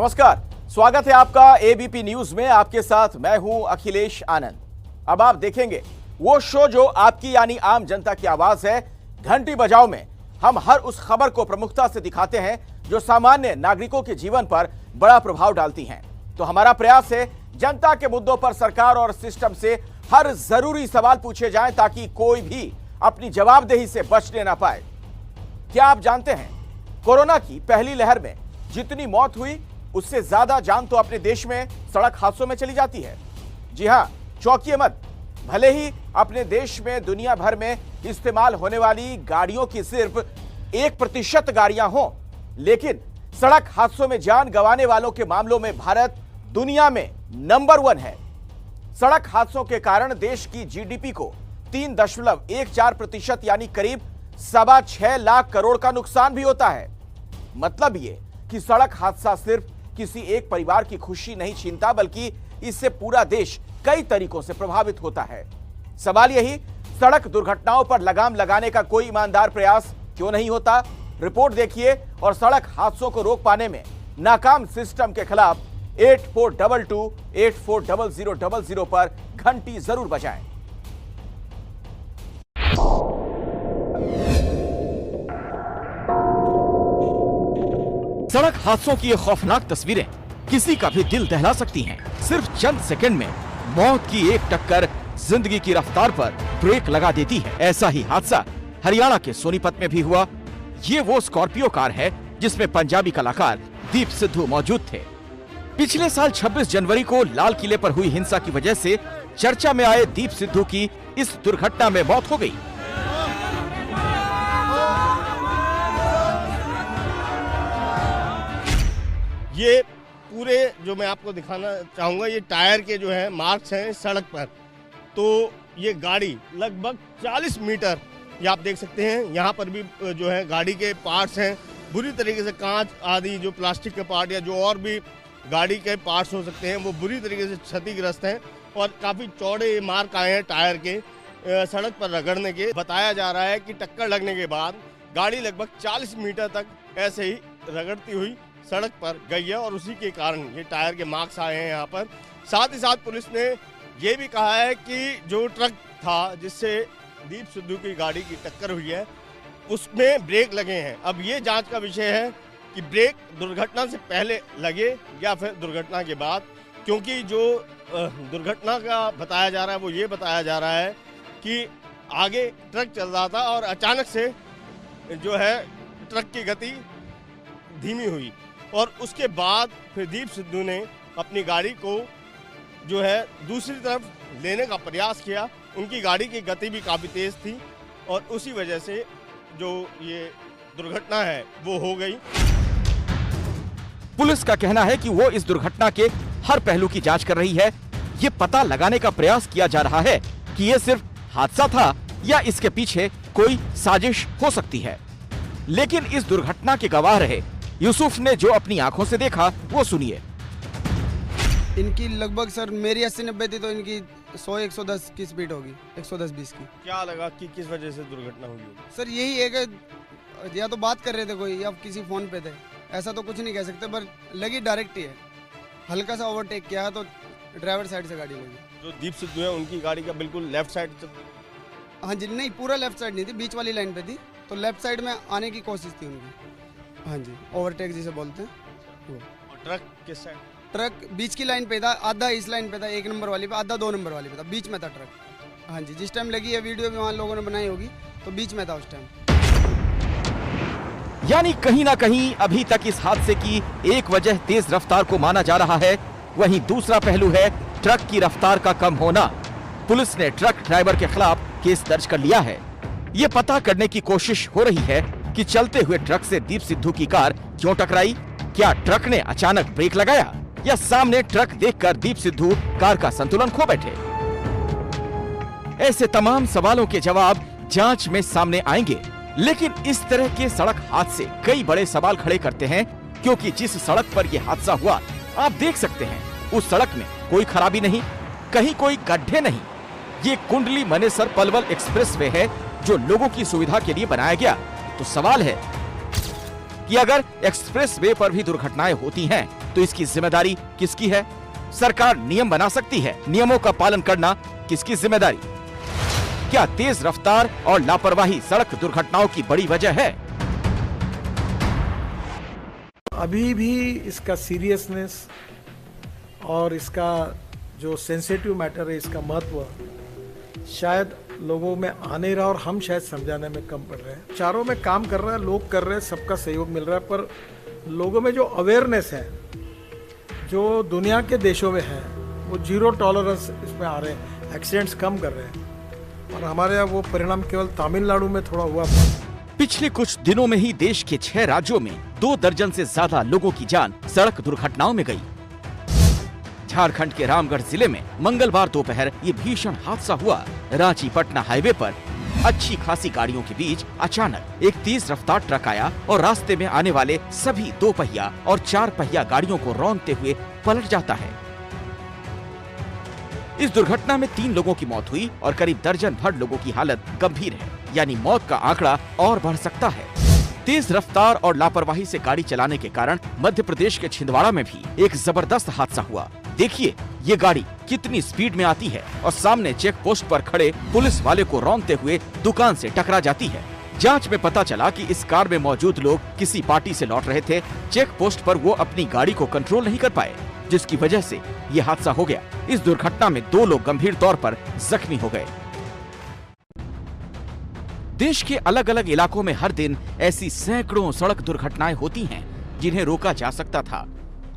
नमस्कार, स्वागत है आपका एबीपी न्यूज में। आपके साथ मैं हूं अखिलेश आनंद। अब आप देखेंगे वो शो जो आपकी यानी आम जनता की आवाज है। घंटी बजाओ में हम हर उस खबर को प्रमुखता से दिखाते हैं जो सामान्य नागरिकों के जीवन पर बड़ा प्रभाव डालती हैं। तो हमारा प्रयास है जनता के मुद्दों पर सरकार और सिस्टम से हर जरूरी सवाल पूछे जाएं ताकि कोई भी अपनी जवाबदेही से बचने ना पाए। क्या आप जानते हैं कोरोना की पहली लहर में जितनी मौत हुई उससे ज्यादा जान तो अपने देश में सड़क हादसों में चली जाती है। जी हां, चौंकिए मत। भले ही अपने देश में दुनिया भर में इस्तेमाल होने वाली गाड़ियों की सिर्फ 1% गाड़ियां हों, लेकिन सड़क हादसों में जान गंवाने वालों के मामलों में भारत दुनिया में नंबर 1 है। सड़क हादसों के कारण देश की जीडीपी को 3.14% यानी करीब 6.25 लाख करोड़ का नुकसान भी होता है। मतलब ये कि सड़क हादसा सिर्फ किसी एक परिवार की खुशी नहीं छीनता, बल्कि इससे पूरा देश कई तरीकों से प्रभावित होता है। सवाल यही, सड़क दुर्घटनाओं पर लगाम लगाने का कोई ईमानदार प्रयास क्यों नहीं होता? रिपोर्ट देखिए और सड़क हादसों को रोक पाने में नाकाम सिस्टम के खिलाफ 8422-840000 पर घंटी जरूर बजाएं। सड़क हादसों की ये खौफनाक तस्वीरें किसी का भी दिल दहला सकती हैं। सिर्फ चंद सेकंड में मौत की एक टक्कर जिंदगी की रफ्तार पर ब्रेक लगा देती है। ऐसा ही हादसा हरियाणा के सोनीपत में भी हुआ। ये वो स्कॉर्पियो कार है जिसमें पंजाबी कलाकार दीप सिद्धू मौजूद थे। पिछले साल 26 जनवरी को लाल किले पर हुई हिंसा की वजह से चर्चा में आए दीप सिद्धू की इस दुर्घटना में मौत हो गई। ये पूरे जो मैं आपको दिखाना चाहूँगा, ये टायर के जो है मार्क्स हैं सड़क पर। तो ये गाड़ी लगभग 40 मीटर, ये आप देख सकते हैं। यहाँ पर भी जो है गाड़ी के पार्ट्स हैं बुरी तरीके से, कांच आदि जो प्लास्टिक के पार्ट या जो और भी गाड़ी के पार्ट्स हो सकते हैं वो बुरी तरीके से क्षतिग्रस्त हैं और काफ़ी चौड़े मार्क आए हैं टायर के सड़क पर रगड़ने के। बताया जा रहा है कि टक्कर लगने के बाद गाड़ी लगभग 40 मीटर तक ऐसे ही रगड़ती हुई सड़क पर गई है और उसी के कारण ये टायर के मार्क्स आए हैं यहाँ पर। साथ ही साथ पुलिस ने ये भी कहा है कि जो ट्रक था जिससे दीप सिद्धू की गाड़ी की टक्कर हुई है उसमें ब्रेक लगे हैं। अब ये जांच का विषय है कि ब्रेक दुर्घटना से पहले लगे या फिर दुर्घटना के बाद, क्योंकि जो दुर्घटना का बताया जा रहा है वो ये बताया जा रहा है कि आगे ट्रक चल रहा था और अचानक से जो है ट्रक की गति धीमी हुई और उसके बाद फिर दीप सिद्धू ने अपनी गाड़ी को जो है दूसरी तरफ लेने का प्रयास किया। उनकी गाड़ी की गति भी काफ़ी तेज़ थी और उसी वजह से जो ये दुर्घटना है वो हो गई। पुलिस का कहना है कि वो इस दुर्घटना के हर पहलू की जांच कर रही है। ये पता लगाने का प्रयास किया जा रहा है कि ये सिर्फ हादसा था या इसके पीछे कोई साजिश हो सकती है। लेकिन इस दुर्घटना के गवाह रहे यूसुफ ने जो अपनी आंखों से देखा वो सुनिए। इनकी लगभग सर मेरी 80-90 थी तो इनकी 100-110 की स्पीड होगी, 110-20 की। क्या लगा कि किस वजह से दुर्घटना हुई होगी? सर यही है कि या तो बात कर रहे थे कोई या किसी फोन पे थे, ऐसा तो कुछ नहीं कह सकते, पर लगी डायरेक्ट ही है। हल्का सा ओवरटेक किया है तो ड्राइवर साइड से गाड़ी लगी। जो दीप सिद्धू है उनकी गाड़ी का बिल्कुल लेफ्ट साइड। हाँ जी, नहीं पूरा लेफ्ट साइड नहीं थी, बीच वाली लाइन पे थी, तो लेफ्ट साइड में आने की कोशिश थी उनकी। हाँ जी, ओवरटेक जिसे बोलते हैं वो। और ट्रक किस साइड? ट्रक बीच की लाइन पे था, आधा इस लाइन पे था 1 नंबर वाली पे, आधा 2 नंबर वाली पे था, बीच में था ट्रक। हाँ जी, जिस टाइम लगी है वीडियो भी वहाँ लोगों ने बनाई होगी तो बीच में था उस टाइम। यानी कहीं ना कहीं अभी तक इस हादसे की एक वजह तेज रफ्तार को माना जा रहा है, वहीं दूसरा पहलू है ट्रक की रफ्तार का कम होना। पुलिस ने ट्रक ड्राइवर के खिलाफ केस दर्ज कर लिया है। ये पता करने की कोशिश हो रही है कि चलते हुए ट्रक से दीप सिद्धू की कार क्यों टकराई। क्या ट्रक ने अचानक ब्रेक लगाया या सामने ट्रक देखकर दीप सिद्धू कार का संतुलन खो बैठे? ऐसे तमाम सवालों के जवाब जांच में सामने आएंगे। लेकिन इस तरह के सड़क हादसे कई बड़े सवाल खड़े करते हैं, क्योंकि जिस सड़क पर यह हादसा हुआ आप देख सकते हैं उस सड़क में कोई खराबी नहीं, कहीं कोई गड्ढे नहीं। ये कुंडली मनेसर पलवल एक्सप्रेसवे है जो लोगों की सुविधा के लिए बनाया गया। तो सवाल है कि अगर एक्सप्रेसवे पर भी दुर्घटनाएं होती हैं तो इसकी जिम्मेदारी किसकी है? सरकार नियम बना सकती है, नियमों का पालन करना किसकी जिम्मेदारी? क्या तेज रफ्तार और लापरवाही सड़क दुर्घटनाओं की बड़ी वजह है? अभी भी इसका सीरियसनेस और इसका जो सेंसिटिव मैटर है, इसका महत्व शायद लोगों में आ नहीं रहा और हम शायद समझाने में कम पड़ रहे हैं। चारों में काम कर रहे हैं, लोग कर रहे हैं, सबका सहयोग मिल रहा है, पर लोगों में जो अवेयरनेस है, जो दुनिया के देशों में है, वो जीरो टॉलरेंस इसमें आ रहे हैं, एक्सीडेंट्स कम कर रहे हैं। और हमारे यहाँ वो परिणाम केवल तमिलनाडु में थोड़ा हुआ। पिछले कुछ दिनों में ही देश के 6 राज्यों में 2 दर्जन से ज्यादा लोगों की जान सड़क दुर्घटनाओं में गई। झारखंड के रामगढ़ जिले में मंगलवार दोपहर ये भीषण हादसा हुआ। रांची पटना हाईवे पर अच्छी खासी गाड़ियों के बीच अचानक एक तेज रफ्तार ट्रक आया और रास्ते में आने वाले सभी 2 पहिया और 4 पहिया गाड़ियों को रौंदते हुए पलट जाता है। इस दुर्घटना में 3 लोगों की मौत हुई और करीब दर्जन भर लोगों की हालत गंभीर है, यानी मौत का आंकड़ा और बढ़ सकता है। तेज रफ्तार और लापरवाही से गाड़ी चलाने के कारण मध्य प्रदेश के छिंदवाड़ा में भी एक जबरदस्त हादसा हुआ। देखिए ये गाड़ी कितनी स्पीड में आती है और सामने चेक पोस्ट पर खड़े पुलिस वाले को रौंदते हुए दुकान से टकरा जाती है। जांच में पता चला कि इस कार में मौजूद लोग किसी पार्टी से लौट रहे थे। चेक पोस्ट पर वो अपनी गाड़ी को कंट्रोल नहीं कर पाए, जिसकी वजह से ये हादसा हो गया। इस दुर्घटना में 2 लोग गंभीर तौर पर जख्मी हो गए। देश के अलग अलग इलाकों में हर दिन ऐसी सैकड़ों सड़क दुर्घटनाएं होती हैं, जिन्हें रोका जा सकता था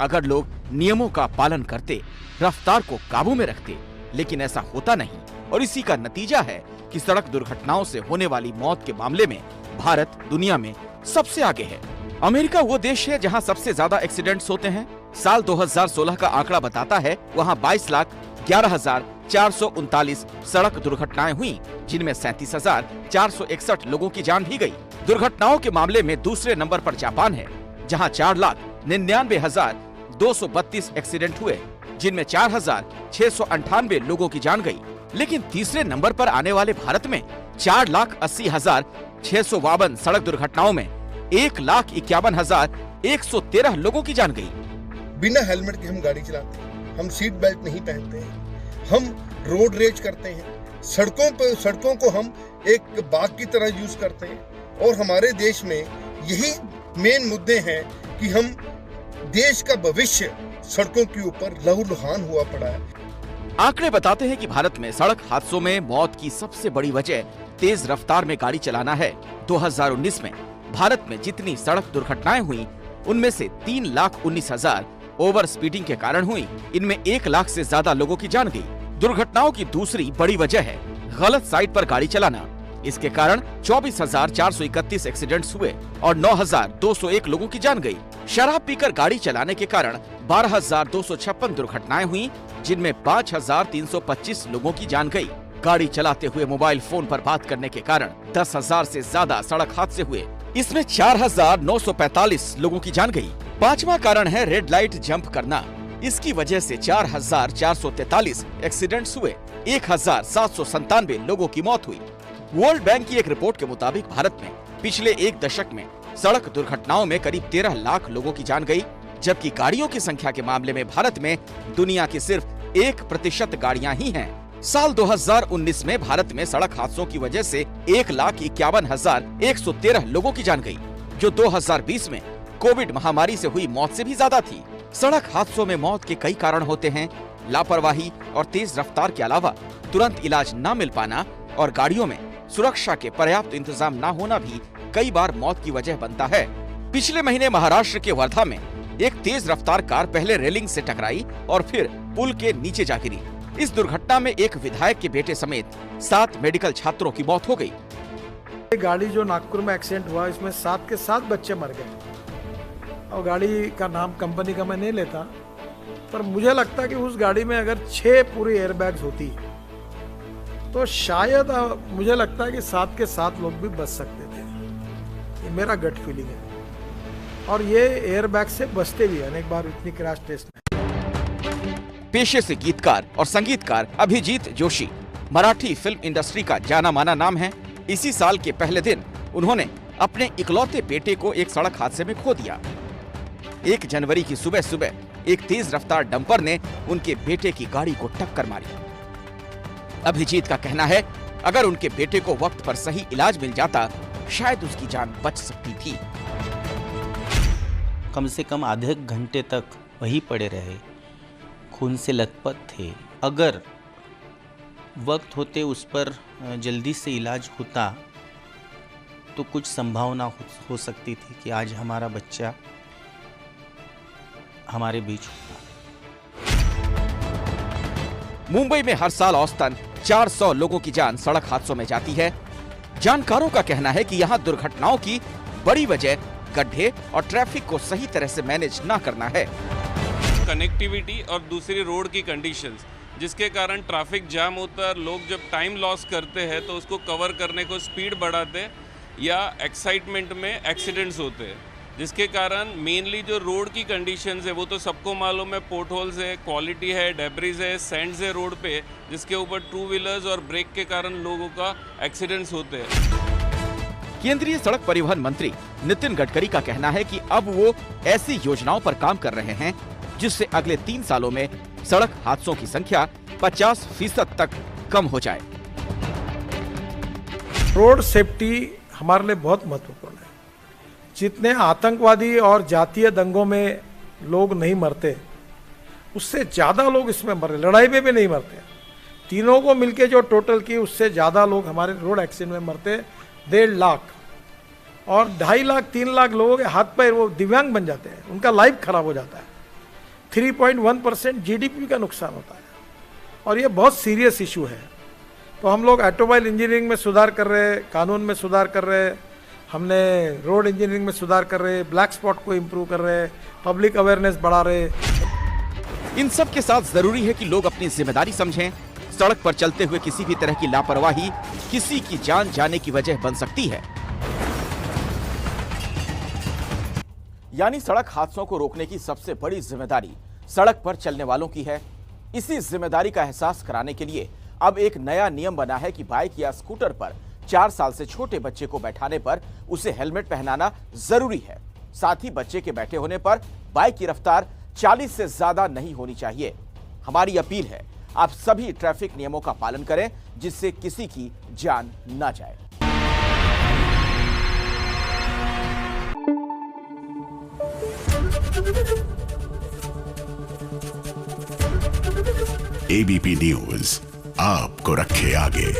अगर लोग नियमों का पालन करते, रफ्तार को काबू में रखते। लेकिन ऐसा होता नहीं और इसी का नतीजा है कि सड़क दुर्घटनाओं से होने वाली मौत के मामले में भारत दुनिया में सबसे आगे है। अमेरिका वो देश है जहां सबसे ज्यादा एक्सीडेंट्स होते हैं। साल 2016 का आंकड़ा बताता है वहां 22,11,439 सड़क दुर्घटनाएं हुई, जिनमें 37,461 लोगों की जान भी गई। दुर्घटनाओं के मामले में दूसरे नंबर पर जापान है, जहां 4,99,232 एक्सीडेंट हुए, जिनमें 4,698 लोगों की जान गई। लेकिन तीसरे नंबर पर आने वाले भारत में 4,80,652 सड़क दुर्घटनाओं में 1,51,113 लोगों की जान गई। बिना हेलमेट के हम गाड़ी चलाते हैं, हम सीट बेल्ट नहीं पहनते हैं, हम रोड रेज करते हैं, सड़कों को हम एक बाग की तरह यूज करते हैं। और हमारे देश में यही मेन मुद्दे हैं कि हम देश का भविष्य सड़कों के ऊपर लहूलुहान हुआ पड़ा है। आंकड़े बताते हैं कि भारत में सड़क हादसों में मौत की सबसे बड़ी वजह तेज रफ्तार में गाड़ी चलाना है। 2019 में भारत में जितनी सड़क दुर्घटनाएं हुई, उनमें से 3,19,000 ओवर स्पीडिंग के कारण हुई। इनमें 1 लाख से ज्यादा लोगों की जान गई। दुर्घटनाओं की दूसरी बड़ी वजह है गलत साइड पर गाड़ी चलाना। इसके कारण 24,431 एक्सीडेंट्स हुए और 9,201 लोगों की जान गई। शराब पीकर गाड़ी चलाने के कारण 12,256 दुर्घटनाएं हुई, जिनमें 5,325 लोगों की जान गई। गाड़ी चलाते हुए मोबाइल फोन पर बात करने के कारण 10,000 से ज्यादा सड़क हादसे हुए। इसमें 4,945 लोगों की जान गई। 5वां कारण है रेड लाइट जंप करना। इसकी वजह से 4,443 एक्सीडेंट्स हुए, 1,797 लोगों की मौत हुई। वर्ल्ड बैंक की एक रिपोर्ट के मुताबिक भारत में पिछले 1 दशक में सड़क दुर्घटनाओं में करीब 13 लाख लोगों की जान गई, जबकि गाड़ियों की संख्या के मामले में भारत में दुनिया की सिर्फ 1% गाड़ियां ही हैं। साल 2019 में भारत में सड़क हादसों की वजह से 1,51,113 लोगों की जान गई, जो 2020 में कोविड महामारी से हुई मौत से भी ज्यादा थी। सड़क हादसों में मौत के कई कारण होते हैं। लापरवाही और तेज रफ्तार के अलावा तुरंत इलाज न मिल पाना और गाड़ियों में सुरक्षा के पर्याप्त इंतजाम न होना भी कई बार मौत की वजह बनता है। पिछले महीने महाराष्ट्र के वर्धा में एक तेज रफ्तार कार पहले रेलिंग से टकराई और फिर पुल के नीचे जा गिरी। इस दुर्घटना में एक विधायक के बेटे समेत 7 मेडिकल छात्रों की मौत हो गई। गाड़ी जो नागपुर में एक्सीडेंट हुआ, इसमें 7 के 7 बच्चे मर गए। और गाड़ी का नाम कंपनी का मैं नहीं लेता, पर मुझे लगता है कि उस गाड़ी में अगर 6 पूरी एयरबैग्स होती तो शायद मुझे लगता है कि 7 के 7 लोग भी बच सकते थे। ये मेरा गट फीलिंग है। और ये एयरबैग से बचते भी हैं अनेक बार इतनी क्रैश टेस्ट में। पेशे से गीतकार और संगीतकार अभिजीत जोशी मराठी फिल्म इंडस्ट्री का जाना माना नाम है। इसी साल के पहले दिन उन्होंने अपने इकलौते बेटे को एक सड़क हादसे में खो दिया। 1 जनवरी की सुबह सुबह एक तेज रफ्तार डंपर ने उनके बेटे की गाड़ी को टक्कर मारी। अभिजीत का कहना है, अगर उनके बेटे को वक्त पर सही इलाज मिल जाता, शायद उसकी जान बच सकती थी। कम से कम आधे घंटे तक वहीं पड़े रहे, खून से लथपथ थे। अगर वक्त होते उस पर जल्दी से इलाज होता तो कुछ संभावना हो सकती थी कि आज हमारा बच्चा हमारे बीच होता। मुंबई में हर साल औसतन 400 लोगों की जान सड़क हादसों में जाती है। जानकारों का कहना है कि यहां दुर्घटनाओं की बड़ी वजह गड्ढे और ट्रैफिक को सही तरह से मैनेज ना करना है। कनेक्टिविटी और दूसरी रोड की कंडीशंस, जिसके कारण ट्रैफिक जाम होता है। लोग जब टाइम लॉस करते हैं तो उसको कवर करने को स्पीड बढ़ाते या एक्साइटमेंट में एक्सीडेंट्स होते हैं, जिसके कारण मेनली जो रोड की कंडीशंस है वो तो सबको मालूम है। पोर्ट होल्स है, क्वालिटी है, डेब्रिज है, सैंड्स है रोड पे, जिसके ऊपर टू व्हीलर्स और ब्रेक के कारण लोगों का एक्सीडेंट्स होते हैं। केंद्रीय सड़क परिवहन मंत्री नितिन गडकरी का कहना है कि अब वो ऐसी योजनाओं पर काम कर रहे हैं जिससे अगले 3 सालों में सड़क हादसों की संख्या 50% तक कम हो जाए। रोड सेफ्टी हमारे लिए बहुत महत्वपूर्ण है। जितने आतंकवादी और जातीय दंगों में लोग नहीं मरते, उससे ज़्यादा लोग इसमें मर रहे। लड़ाई में भी नहीं मरते, तीनों को मिलके जो टोटल की उससे ज़्यादा लोग हमारे रोड एक्सीडेंट में मरते। 1.5 लाख और 2.5 लाख 3 लाख लोगों के हाथ पैर वो दिव्यांग बन जाते हैं, उनका लाइफ खराब हो जाता है। 3.1% GDP का नुकसान होता है और ये बहुत सीरियस इशू है। तो हम लोग ऑटोमोबाइल इंजीनियरिंग में सुधार कर रहे हैं, कानून में सुधार कर रहे हैं, हमने रोड इंजीनियरिंग में सुधार कर रहे हैं, ब्लैक स्पॉट को इम्प्रूव कर रहे हैं, पब्लिक अवेयरनेस बढ़ा रहे हैं। इन सब के साथ जरूरी है कि लोग अपनी जिम्मेदारी समझें। सड़क पर चलते हुए किसी भी तरह की लापरवाही किसी की जान जाने की वजह बन सकती है। यानी सड़क हादसों को रोकने की सबसे बड़ी जिम्मेदारी सड़क पर चलने वालों की है। इसी जिम्मेदारी का एहसास कराने के लिए अब एक नया नियम बना है कि बाइक या स्कूटर पर 4 साल से छोटे बच्चे को बैठाने पर उसे हेलमेट पहनाना जरूरी है। साथ ही बच्चे के बैठे होने पर बाइक की रफ्तार 40 से ज्यादा नहीं होनी चाहिए। हमारी अपील है, आप सभी ट्रैफिक नियमों का पालन करें जिससे किसी की जान ना जाए। एबीपी न्यूज आपको रखे आगे।